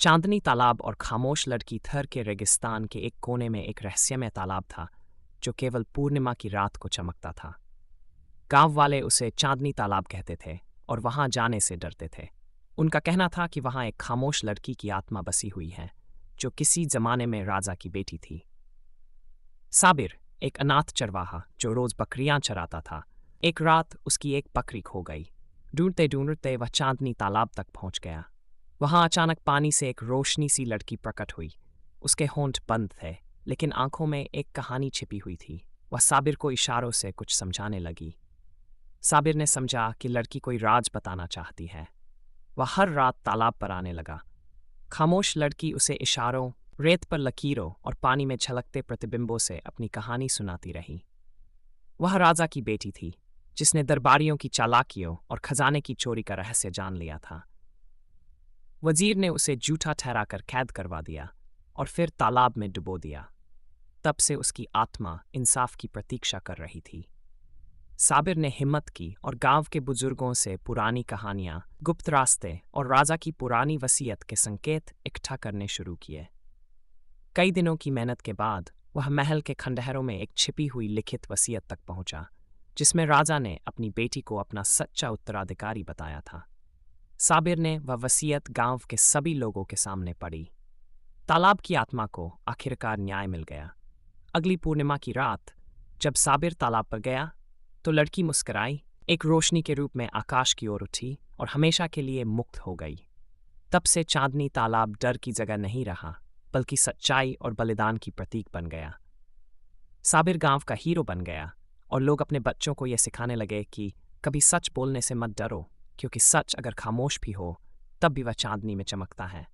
चांदनी तालाब और खामोश लड़की थर के रेगिस्तान के एक कोने में एक रहस्यमय तालाब था जो केवल पूर्णिमा की रात को चमकता था। गांव वाले उसे चांदनी तालाब कहते थे और वहां जाने से डरते थे। उनका कहना था कि वहां एक खामोश लड़की की आत्मा बसी हुई है जो किसी जमाने में राजा की बेटी थी। साबिर, एक अनाथ चरवाहा जो रोज बकरियां चराता था, एक रात उसकी एक बकरी खो गई। ढूंढते ढूंढते वह चांदनी तालाब तक पहुंच गया। वहां अचानक पानी से एक रोशनी सी लड़की प्रकट हुई। उसके होंठ बंद थे, लेकिन आंखों में एक कहानी छिपी हुई थी। वह साबिर को इशारों से कुछ समझाने लगी। साबिर ने समझा कि लड़की कोई राज बताना चाहती है। वह हर रात तालाब पर आने लगा। खामोश लड़की उसे इशारों, रेत पर लकीरों और पानी में झलकते प्रतिबिंबों से अपनी कहानी सुनाती रही। वह राजा की बेटी थी जिसने दरबारियों की चालाकियों और खजाने की चोरी का रहस्य जान लिया था। वजीर ने उसे झूठा ठहराकर कैद करवा दिया और फिर तालाब में डुबो दिया। तब से उसकी आत्मा इंसाफ की प्रतीक्षा कर रही थी। साबिर ने हिम्मत की और गांव के बुजुर्गों से पुरानी कहानियां, गुप्त रास्ते और राजा की पुरानी वसीयत के संकेत इकट्ठा करने शुरू किए। कई दिनों की मेहनत के बाद वह महल के खंडहरों में एक छिपी हुई लिखित वसीयत तक पहुंचा, जिसमें राजा ने अपनी बेटी को अपना सच्चा उत्तराधिकारी बताया था। साबिर ने वह वसीयत गांव के सभी लोगों के सामने पढ़ी। तालाब की आत्मा को आखिरकार न्याय मिल गया। अगली पूर्णिमा की रात जब साबिर तालाब पर गया तो लड़की मुस्कुराई, एक रोशनी के रूप में आकाश की ओर उठी और हमेशा के लिए मुक्त हो गई। तब से चांदनी तालाब डर की जगह नहीं रहा, बल्कि सच्चाई और बलिदान की प्रतीक बन गया। साबिर गांव का हीरो बन गया और लोग अपने बच्चों को यह सिखाने लगे कि कभी सच बोलने से मत डरो, क्योंकि सच अगर खामोश भी हो तब भी वह चांदनी में चमकता है।